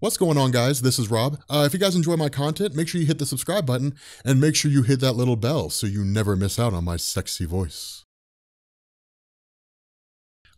What's going on, guys? This is Rob. If you guys enjoy my content, make sure you hit the subscribe button and make sure you hit that little bell so you never miss out on my sexy voice.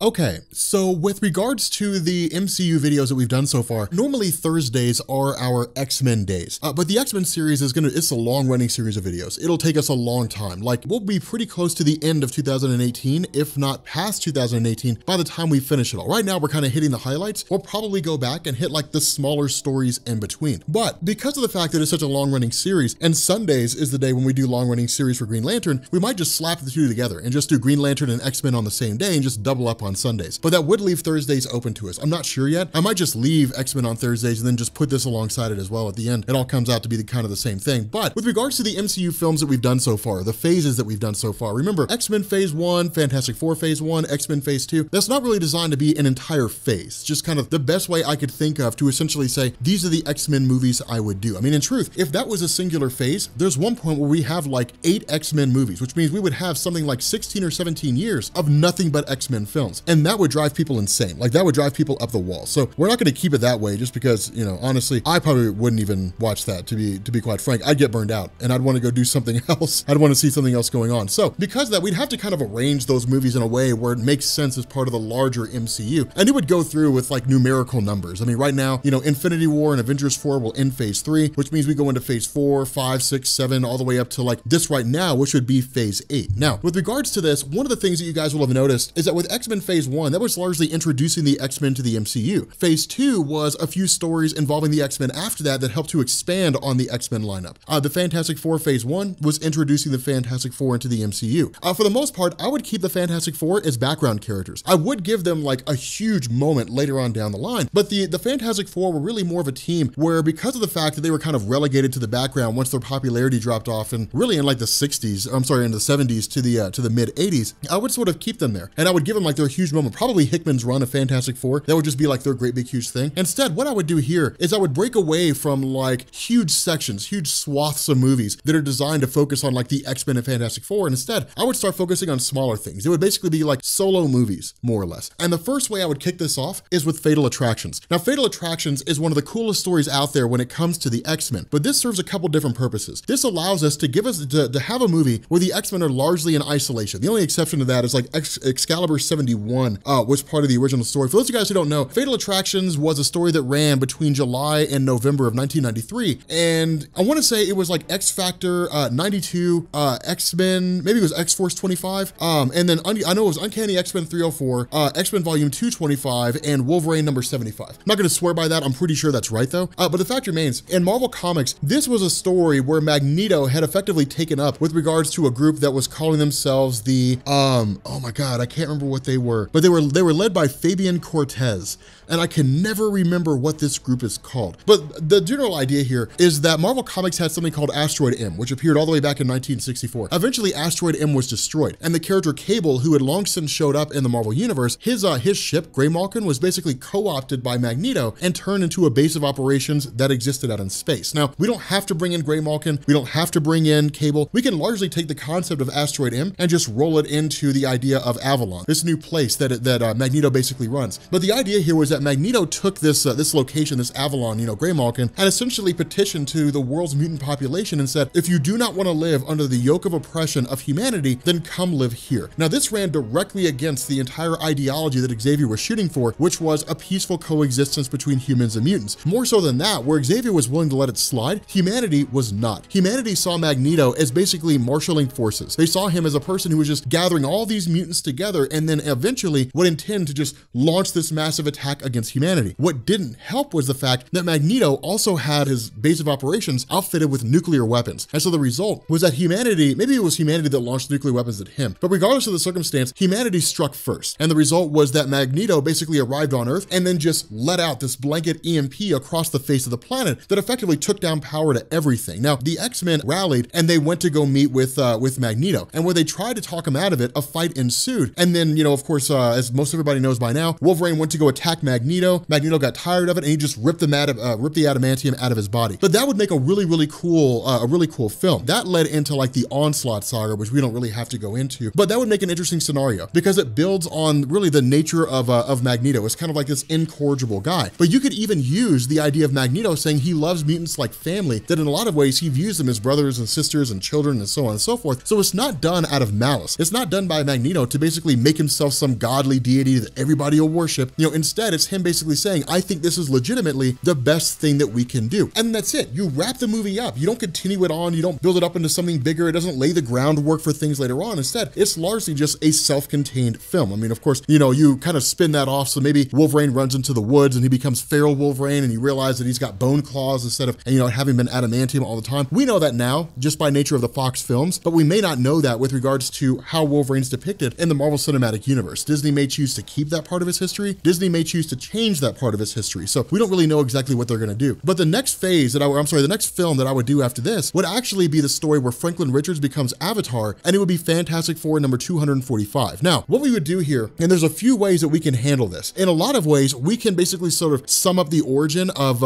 Okay, so with regards to the MCU videos that we've done so far, normally Thursdays are our X-Men days, but the X-Men series it's a long-running series of videos. It'll take us a long time. Like, we'll be pretty close to the end of 2018, if not past 2018, by the time we finish it all. Right now, we're kind of hitting the highlights. We'll probably go back and hit like the smaller stories in between. But because of the fact that it's such a long-running series, and Sundays is the day when we do long-running series for Green Lantern, we might just slap the two together and just do Green Lantern and X-Men on the same day and just double up on Sundays. But that would leave Thursdays open to us. I'm not sure yet. I might just leave X-Men on Thursdays and then just put this alongside it as well at the end. It all comes out to be kind of the same thing. But with regards to the MCU films that we've done so far, the phases that we've done so far, remember X-Men Phase 1, Fantastic Four Phase 1, X-Men Phase 2, that's not really designed to be an entire phase. It's just kind of the best way I could think of to essentially say, these are the X-Men movies I would do. I mean, in truth, if that was a singular phase, there's one point where we have like 8 X-Men movies, which means we would have something like 16 or 17 years of nothing but X-Men films. And that would drive people insane. Like, that would drive people up the wall. So we're not going to keep it that way just because, you know, honestly, I probably wouldn't even watch that, to be quite frank. I'd get burned out and I'd want to go do something else. I'd want to see something else going on. So because of that, we'd have to kind of arrange those movies in a way where it makes sense as part of the larger MCU. And it would go through with like numerical numbers. I mean, right now, you know, Infinity War and Avengers 4 will end Phase 3, which means we go into Phase 4, 5, 6, 7, all the way up to like this right now, which would be Phase 8. Now, with regards to this, one of the things that you guys will have noticed is that with X-Men Phase 1, that was largely introducing the X-Men to the MCU. Phase 2 was a few stories involving the X-Men after that that helped to expand on the X-Men lineup. The Fantastic Four Phase 1 was introducing the Fantastic Four into the MCU. For the most part, I would keep the Fantastic Four as background characters. I would give them like a huge moment later on down the line, but the Fantastic Four were really more of a team where, because of the fact that they were kind of relegated to the background once their popularity dropped off, and really in like the 60s, I'm sorry, in the 70s to the mid 80s, I would sort of keep them there. And I would give them like their huge moment, probably Hickman's run of Fantastic Four. That would just be like their great big huge thing. Instead, what I would do here is I would break away from like huge sections, huge swaths of movies that are designed to focus on like the X-Men and Fantastic Four. And instead, I would start focusing on smaller things. It would basically be like solo movies, more or less. And the first way I would kick this off is with Fatal Attractions. Now, Fatal Attractions is one of the coolest stories out there when it comes to the X-Men, but this serves a couple different purposes. This allows us to have a movie where the X-Men are largely in isolation. The only exception to that is like Excalibur 71 was part of the original story. For those of you guys who don't know, Fatal Attractions was a story that ran between July and November of 1993. And I want to say it was like X Factor 92, X-Men, maybe it was X-Force 25. And then I know it was Uncanny X-Men 304, X-Men Volume 225, and Wolverine number 75. I'm not going to swear by that. I'm pretty sure that's right though. But the fact remains, in Marvel Comics, this was a story where Magneto had effectively taken up with regards to a group that was calling themselves the, oh my God, I can't remember what they were, but they were led by Fabian Cortez. And I can never remember what this group is called. But the general idea here is that Marvel Comics had something called Asteroid M, which appeared all the way back in 1964. Eventually, Asteroid M was destroyed, and the character Cable, who had long since showed up in the Marvel Universe, his ship, Greymalkin, was basically co-opted by Magneto and turned into a base of operations that existed out in space. Now, we don't have to bring in Greymalkin, we don't have to bring in Cable. We can largely take the concept of Asteroid M and just roll it into the idea of Avalon, this new place that Magneto basically runs. But the idea here was that Magneto took this location, this Avalon, you know, Greymalkin, and essentially petitioned to the world's mutant population and said, if you do not want to live under the yoke of oppression of humanity, then come live here. Now, this ran directly against the entire ideology that Xavier was shooting for, which was a peaceful coexistence between humans and mutants. More so than that, where Xavier was willing to let it slide, humanity was not. Humanity saw Magneto as basically marshaling forces. They saw him as a person who was just gathering all these mutants together and then eventually would intend to just launch this massive attack against humanity. What didn't help was the fact that Magneto also had his base of operations outfitted with nuclear weapons. And so the result was that humanity, maybe it was humanity that launched nuclear weapons at him, but regardless of the circumstance, humanity struck first. And the result was that Magneto basically arrived on Earth and then just let out this blanket EMP across the face of the planet that effectively took down power to everything. Now, the X-Men rallied and they went to go meet with Magneto. And when they tried to talk him out of it, a fight ensued. And then, you know, of course, as most everybody knows by now, Wolverine went to go attack Magneto. Magneto got tired of it and he just ripped the adamantium out of his body. But that would make a really cool film. That led into like the Onslaught saga, which we don't really have to go into, but that would make an interesting scenario because it builds on really the nature of Magneto. It's kind of like this incorrigible guy. But you could even use the idea of Magneto saying he loves mutants like family, that in a lot of ways he views them as brothers and sisters and children and so on and so forth. So it's not done out of malice. It's not done by Magneto to basically make himself some godly deity that everybody will worship. You know, instead it's him basically saying, I think this is legitimately the best thing that we can do. And that's it. You wrap the movie up. You don't continue it on. You don't build it up into something bigger. It doesn't lay the groundwork for things later on. Instead, it's largely just a self-contained film. I mean, of course, you know, you kind of spin that off. So maybe Wolverine runs into the woods and he becomes feral Wolverine and you realize that he's got bone claws instead of, you know, having been adamantium all the time. We know that now just by nature of the Fox films, but we may not know that with regards to how Wolverine's depicted in the Marvel Cinematic Universe. Disney may choose to keep that part of his history. Disney may choose to change that part of his history. So we don't really know exactly what they're going to do. But the next phase that the next film that I would do after this would actually be the story where Franklin Richards becomes Avatar, and it would be Fantastic Four number 245. Now, what we would do here, and there's a few ways that we can handle this. In a lot of ways, we can basically sort of sum up the origin of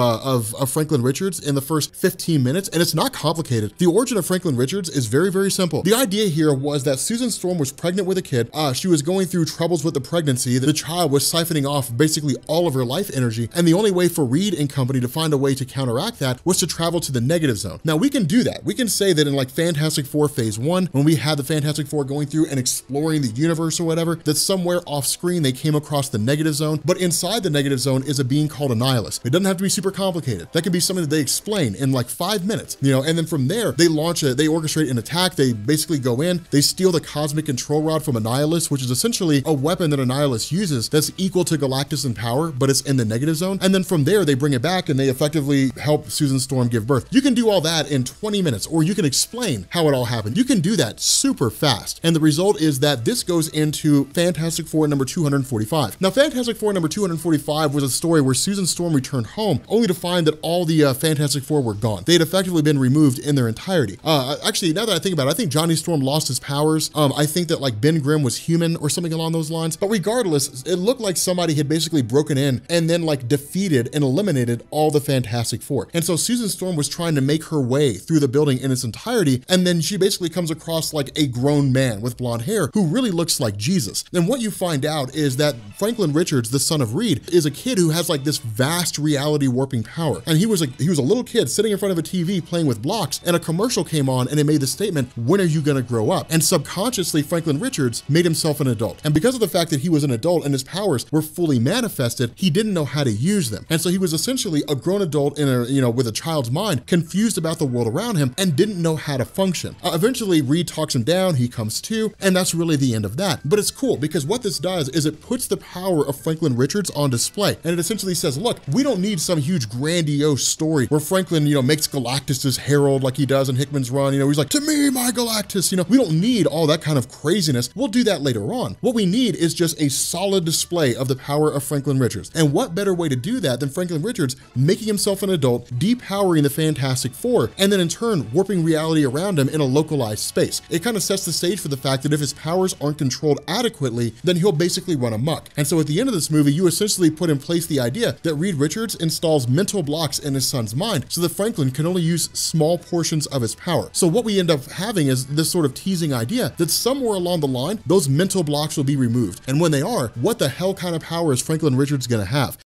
Franklin Richards in the first 15 minutes, and it's not complicated. The origin of Franklin Richards is very simple. The idea here was that Susan Storm was pregnant with a kid. She was going through troubles with the pregnancy. The child was siphoning off basically all of her life energy, and the only way for Reed and company to find a way to counteract that was to travel to the negative zone. Now we can do that. We can say that in like Fantastic Four Phase 1, when we had the Fantastic Four going through and exploring the universe or whatever, that somewhere off screen they came across the negative zone, but inside the negative zone is a being called Annihilus. It doesn't have to be super complicated. That can be something that they explain in like 5 minutes, you know, and then from there they orchestrate an attack. They basically go in, they steal the cosmic control rod from Annihilus, which is essentially a weapon that Annihilus uses that's equal to Galactus in power, but it's in the negative zone. And then from there, they bring it back and they effectively help Susan Storm give birth. You can do all that in 20 minutes, or you can explain how it all happened. You can do that super fast. And the result is that this goes into Fantastic Four number 245. Now, Fantastic Four number 245 was a story where Susan Storm returned home only to find that all the Fantastic Four were gone. They had effectively been removed in their entirety. Actually, now that I think about it, I think Johnny Storm lost his powers. I think that like Ben Grimm was human or something along those lines. But regardless, it looked like somebody had basically broken in and then like defeated and eliminated all the Fantastic Four. And so Susan Storm was trying to make her way through the building in its entirety. And then she basically comes across like a grown man with blonde hair who really looks like Jesus. And what you find out is that Franklin Richards, the son of Reed, is a kid who has like this vast reality warping power. And he was a little kid sitting in front of a TV playing with blocks, and a commercial came on and it made the statement, when are you gonna grow up? And subconsciously, Franklin Richards made himself an adult. And because of the fact that he was an adult and his powers were fully manifested, he didn't know how to use them. And so he was essentially a grown adult in a, you know, with a child's mind, confused about the world around him and didn't know how to function. Eventually, Reed talks him down, he comes to, and that's really the end of that. But it's cool because what this does is it puts the power of Franklin Richards on display. And it essentially says, look, we don't need some huge grandiose story where Franklin, you know, makes Galactus his herald like he does in Hickman's Run. You know, he's like, to me, my Galactus, you know, we don't need all that kind of craziness. We'll do that later on. What we need is just a solid display of the power of Franklin Richards. And what better way to do that than Franklin Richards making himself an adult, depowering the Fantastic Four, and then in turn, warping reality around him in a localized space. It kind of sets the stage for the fact that if his powers aren't controlled adequately, then he'll basically run amok. And so at the end of this movie, you essentially put in place the idea that Reed Richards installs mental blocks in his son's mind so that Franklin can only use small portions of his power. So what we end up having is this sort of teasing idea that somewhere along the line, those mental blocks will be removed. And when they are, what the hell kind of power is Franklin Richards gonna have?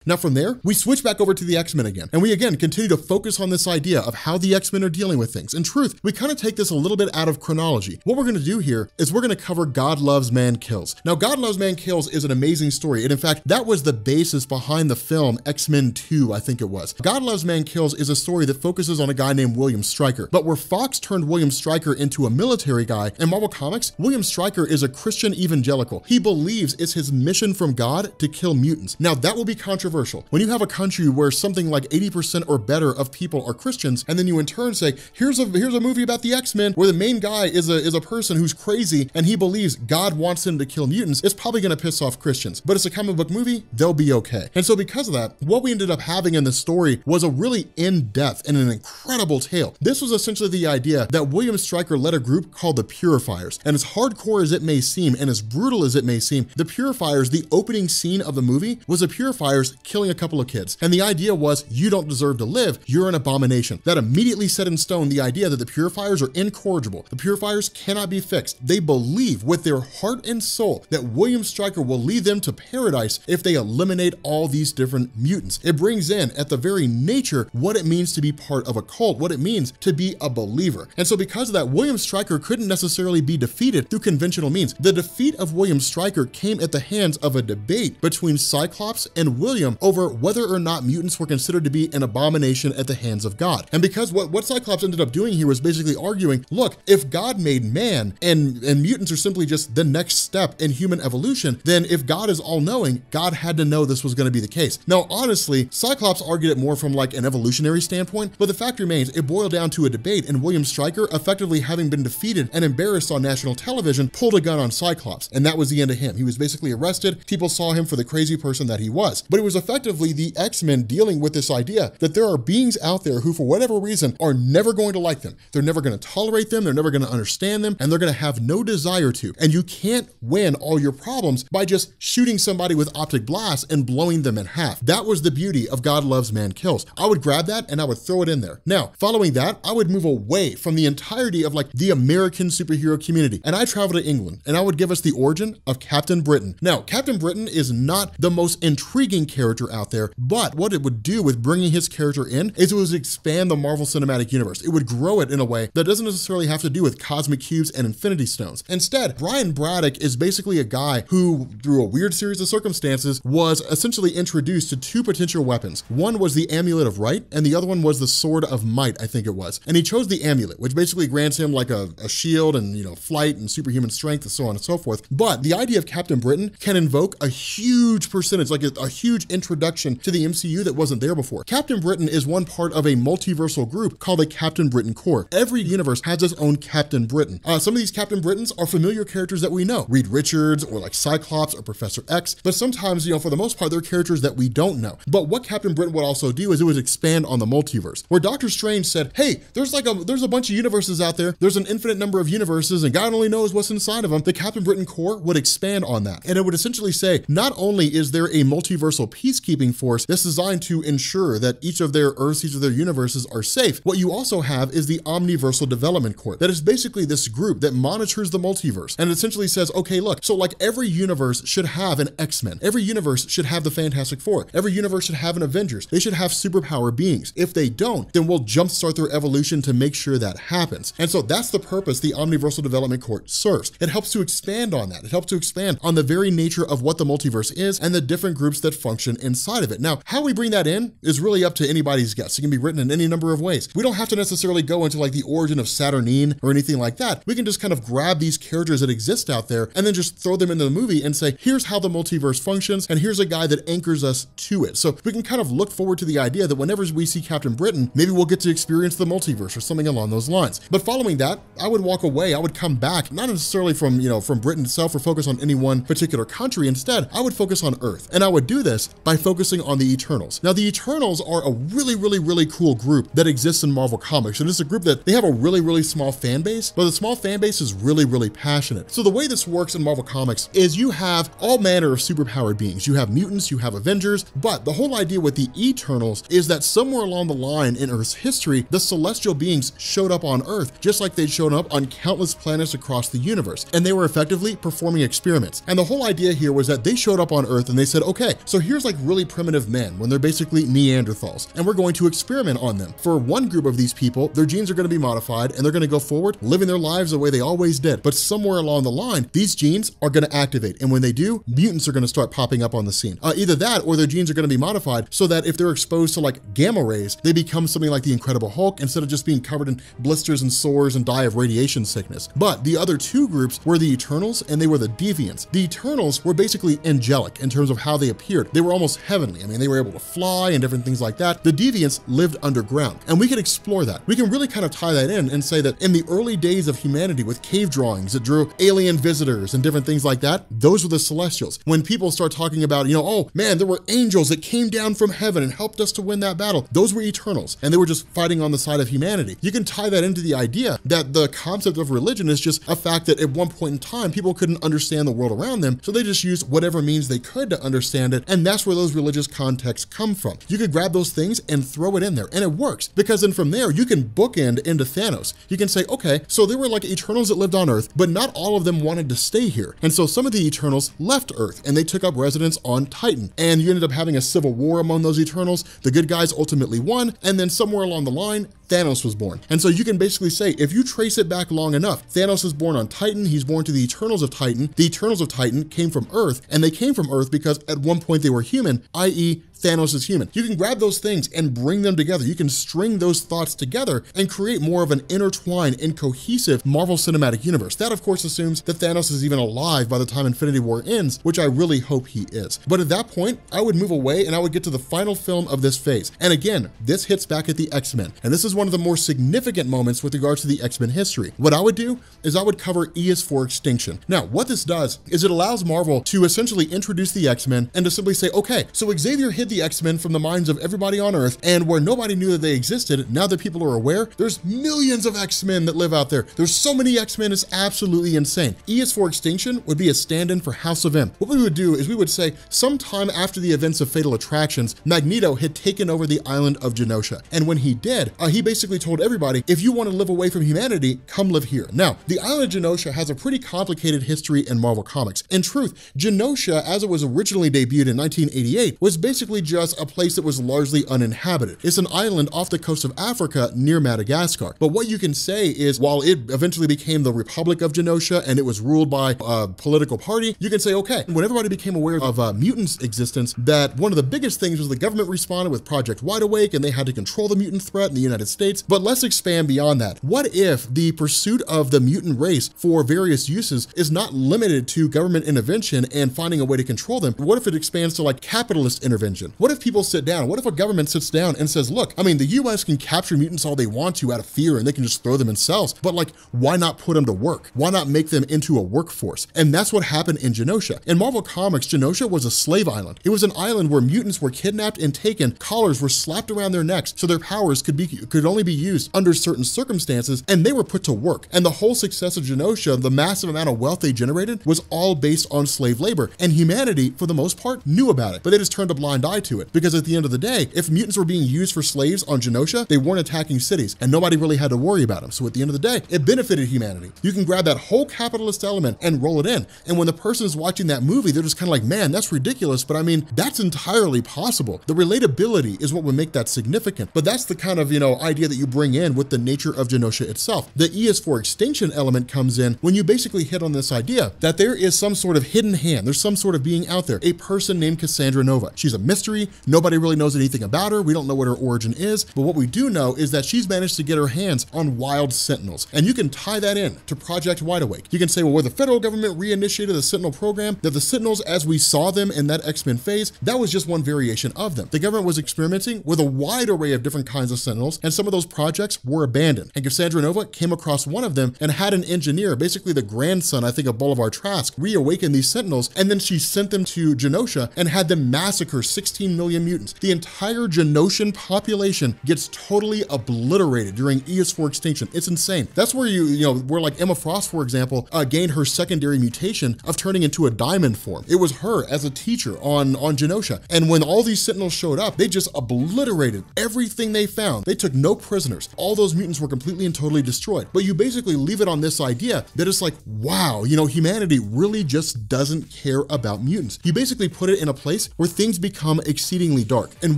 Now from there, we switch back over to the X-Men again, and we again continue to focus on this idea of how the X-Men are dealing with things. In truth, we kind of take this a little bit out of chronology. What we're gonna do here is we're gonna cover God Loves, Man Kills. Now, God Loves, Man Kills is an amazing story, and in fact, that was the basis behind the film X-Men 2, I think it was. God Loves, Man Kills is a story that focuses on a guy named William Stryker, but where Fox turned William Stryker into a military guy, in Marvel Comics, William Stryker is a Christian evangelical. He believes it's his mission from God to kill mutants. Now, that will be controversial controversial. When you have a country where something like 80% or better of people are Christians, and then you in turn say, here's a movie about the X-Men where the main guy is a person who's crazy and he believes God wants him to kill mutants, it's probably gonna piss off Christians. But it's a comic book movie, they'll be okay. And so because of that, what we ended up having in the story was a really in-depth and an incredible tale. This was essentially the idea that William Stryker led a group called the Purifiers. And as hardcore as it may seem, and as brutal as it may seem, the Purifiers, the opening scene of the movie was the Purifiers killing a couple of kids. And the idea was, you don't deserve to live, you're an abomination. That immediately set in stone the idea that the Purifiers are incorrigible. The Purifiers cannot be fixed. They believe with their heart and soul that William Stryker will lead them to paradise if they eliminate all these different mutants. It brings in, at the very nature, what it means to be part of a cult, what it means to be a believer. And so because of that, William Stryker couldn't necessarily be defeated through conventional means. The defeat of William Stryker came at the hands of a debate between Cyclops and William over whether or not mutants were considered to be an abomination at the hands of God. And because what Cyclops ended up doing here was basically arguing, look, if God made man and mutants are simply just the next step in human evolution, then if God is all-knowing, God had to know this was going to be the case. Now, honestly, Cyclops argued it more from like an evolutionary standpoint, but the fact remains, it boiled down to a debate, and William Stryker, effectively having been defeated and embarrassed on national television, pulled a gun on Cyclops, and that was the end of him. He was basically arrested. People saw him for the crazy person that he was. But it was effectively the X-Men dealing with this idea that there are beings out there who, for whatever reason, are never going to like them. They're never going to tolerate them, they're never going to understand them, and they're going to have no desire to. And you can't win all your problems by just shooting somebody with optic blasts and blowing them in half. That was the beauty of God Loves, Man Kills. I would grab that and I would throw it in there. Now, following that, I would move away from the entirety of like the American superhero community, and I travel to England, and I would give us the origin of Captain Britain. Now, Captain Britain is not the most intriguing character out there, but what it would do with bringing his character in is it would expand the Marvel Cinematic Universe. It would grow it in a way that doesn't necessarily have to do with cosmic cubes and infinity stones. Instead, Brian Braddock is basically a guy who, through a weird series of circumstances, was essentially introduced to two potential weapons. One was the Amulet of Right, and the other one was the Sword of Might, I think it was. And he chose the Amulet, which basically grants him like a shield and, you know, flight and superhuman strength and so on and so forth. But the idea of Captain Britain can invoke a huge percentage, like a huge introduction to the MCU that wasn't there before. Captain Britain is one part of a multiversal group called the Captain Britain Corps. Every universe has its own Captain Britain. Some of these Captain Britons are familiar characters that we know. Reed Richards or like Cyclops or Professor X, but sometimes, you know, for the most part, they're characters that we don't know. But what Captain Britain would also do is it would expand on the multiverse. Where Doctor Strange said, hey, there's a bunch of universes out there. There's an infinite number of universes and God only knows what's inside of them. The Captain Britain Corps would expand on that. And it would essentially say, not only is there a multiversal peacekeeping force that's designed to ensure that each of their Earths, each of their universes are safe, what you also have is the Omniversal Development Corps. That is basically this group that monitors the multiverse and essentially says, okay, look, so like every universe should have an X-Men. Every universe should have the Fantastic Four. Every universe should have an Avengers. They should have superpower beings. If they don't, then we'll jumpstart their evolution to make sure that happens. And so that's the purpose the Omniversal Development Corps serves. It helps to expand on that. It helps to expand on the very nature of what the multiverse is and the different groups that function inside of it. Now, how we bring that in is really up to anybody's guess. It can be written in any number of ways. We don't have to necessarily go into like the origin of Saturnine or anything like that. We can just kind of grab these characters that exist out there and then just throw them into the movie and say, here's how the multiverse functions, and here's a guy that anchors us to it. So we can kind of look forward to the idea that whenever we see Captain Britain, maybe we'll get to experience the multiverse or something along those lines. But following that, I would walk away. I would come back, not necessarily from, you know, from Britain itself or focus on any one particular country. Instead, I would focus on Earth. And I would do this by focusing on the Eternals. Now, the Eternals are a really cool group that exists in Marvel Comics. And it's a group that they have a really small fan base, but the small fan base is really passionate. So the way this works in Marvel Comics is you have all manner of superpowered beings. You have mutants, you have Avengers, but the whole idea with the Eternals is that somewhere along the line in Earth's history, the celestial beings showed up on Earth, just like they'd shown up on countless planets across the universe. And they were effectively performing experiments. And the whole idea here was that they showed up on Earth and they said, okay, so here's like really primitive men when they're basically Neanderthals, and we're going to experiment on them. For one group of these people, their genes are going to be modified and they're going to go forward, living their lives the way they always did. But somewhere along the line, these genes are going to activate. And when they do, mutants are going to start popping up on the scene. Either that or their genes are going to be modified so that if they're exposed to like gamma rays, they become something like the Incredible Hulk instead of just being covered in blisters and sores and die of radiation sickness. But the other two groups were the Eternals and they were the Deviants. The Eternals were basically angelic in terms of how they appeared. They were almost almost heavenly. I mean, they were able to fly and different things like that. The deviants lived underground, and we can explore that. We can really kind of tie that in and say that in the early days of humanity with cave drawings that drew alien visitors and different things like that, those were the celestials. When people start talking about, oh man, there were angels that came down from heaven and helped us to win that battle, those were Eternals, and they were just fighting on the side of humanity. You can tie that into the idea that the concept of religion is just a fact that at one point in time, people couldn't understand the world around them, so they just used whatever means they could to understand it, and that's where those religious contexts come from. You could grab those things and throw it in there, and it works, because then from there, you can bookend into Thanos. You can say, okay, so there were like Eternals that lived on Earth, but not all of them wanted to stay here, and so some of the Eternals left Earth, and they took up residence on Titan, and you ended up having a civil war among those Eternals. The good guys ultimately won, and then somewhere along the line, Thanos was born. And so you can basically say, if you trace it back long enough, Thanos is born on Titan, he's born to the Eternals of Titan. The Eternals of Titan came from Earth, and they came from Earth because at one point they were human, i.e., Thanos is human. You can grab those things and bring them together. You can string those thoughts together and create more of an intertwined and cohesive Marvel Cinematic Universe. That, of course, assumes that Thanos is even alive by the time Infinity War ends, which I really hope he is. But at that point, I would move away and I would get to the final film of this phase. And again, this hits back at the X-Men. And this is one of the more significant moments with regards to the X-Men history. What I would do is I would cover E is for Extinction. Now, what this does is it allows Marvel to essentially introduce the X-Men and to simply say, okay, so Xavier hid the X-Men from the minds of everybody on Earth, and where nobody knew that they existed, now that people are aware, there's millions of X-Men that live out there. There's so many X-Men, it's absolutely insane. E is for Extinction would be a stand-in for House of M. What we would do is we would say, sometime after the events of Fatal Attractions, Magneto had taken over the island of Genosha. And when he did, he basically told everybody, if you want to live away from humanity, come live here. Now, the island of Genosha has a pretty complicated history in Marvel Comics. In truth, Genosha, as it was originally debuted in 1988, was basically just a place that was largely uninhabited. It's an island off the coast of Africa near Madagascar. But what you can say is, while it eventually became the Republic of Genosha and it was ruled by a political party, you can say, okay, when everybody became aware of mutants' existence, that one of the biggest things was the government responded with Project Wide Awake and they had to control the mutant threat in the United States. But let's expand beyond that. What if the pursuit of the mutant race for various uses is not limited to government intervention and finding a way to control them? What if it expands to like capitalist intervention? What if people sit down? What if a government sits down and says, look, I mean, the US can capture mutants all they want to out of fear and they can just throw them in cells, but like, why not put them to work? Why not make them into a workforce? And that's what happened in Genosha. In Marvel Comics, Genosha was a slave island. It was an island where mutants were kidnapped and taken, collars were slapped around their necks so their powers could only be used under certain circumstances, and they were put to work. And the whole success of Genosha, the massive amount of wealth they generated, was all based on slave labor. And humanity, for the most part, knew about it, but they just turned a blind eye to it. Because at the end of the day, if mutants were being used for slaves on Genosha, they weren't attacking cities and nobody really had to worry about them. So at the end of the day, it benefited humanity. You can grab that whole capitalist element and roll it in. And when the person is watching that movie, they're just kind of like, man, that's ridiculous. But I mean, that's entirely possible. The relatability is what would make that significant. But that's the kind of, idea that you bring in with the nature of Genosha itself. The E is for Extinction element comes in when you basically hit on this idea that there is some sort of hidden hand. There's some sort of being out there, a person named Cassandra Nova. She's a mystery. Nobody really knows anything about her. We don't know what her origin is, but what we do know is that she's managed to get her hands on wild Sentinels. And you can tie that in to Project Wide Awake. You can say, well, where the federal government reinitiated the Sentinel program, that the Sentinels, as we saw them in that X-Men phase, that was just one variation of them. The government was experimenting with a wide array of different kinds of Sentinels, and some of those projects were abandoned. And Cassandra Nova came across one of them and had an engineer, basically the grandson, I think, of Bolivar Trask, reawaken these Sentinels, and then she sent them to Genosha and had them massacre 16 million mutants. The entire Genoshan population gets totally obliterated during E is for Extinction. It's insane. That's where where like Emma Frost, for example, gained her secondary mutation of turning into a diamond form. It was her as a teacher on Genosha. And when all these Sentinels showed up, they just obliterated everything they found. They took no prisoners. All those mutants were completely and totally destroyed. But you basically leave it on this idea that it's like, wow, humanity really just doesn't care about mutants. You basically put it in a place where things become exceedingly dark. And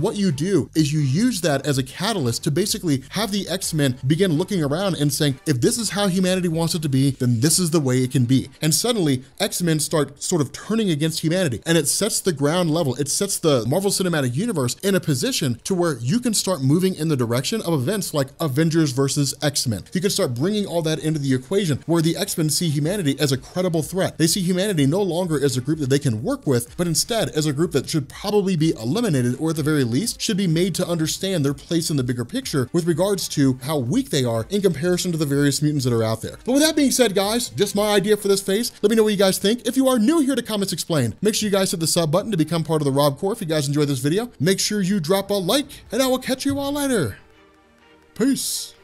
what you do is you use that as a catalyst to basically have the X-Men begin looking around and saying, if this is how humanity wants it to be, then this is the way it can be. And suddenly X-Men start sort of turning against humanity, and it sets the ground level. It sets the Marvel Cinematic Universe in a position to where you can start moving in the direction of events like Avengers versus X-Men. You can start bringing all that into the equation where the X-Men see humanity as a credible threat. They see humanity no longer as a group that they can work with, but instead as a group that should probably be eliminated, or at the very least, should be made to understand their place in the bigger picture with regards to how weak they are in comparison to the various mutants that are out there. But with that being said, guys, just my idea for this phase. Let me know what you guys think. If you are new here to Comics Explained, make sure you guys hit the sub button to become part of the Rob Corps. If you guys enjoyed this video, make sure you drop a like, and I will catch you all later. Peace.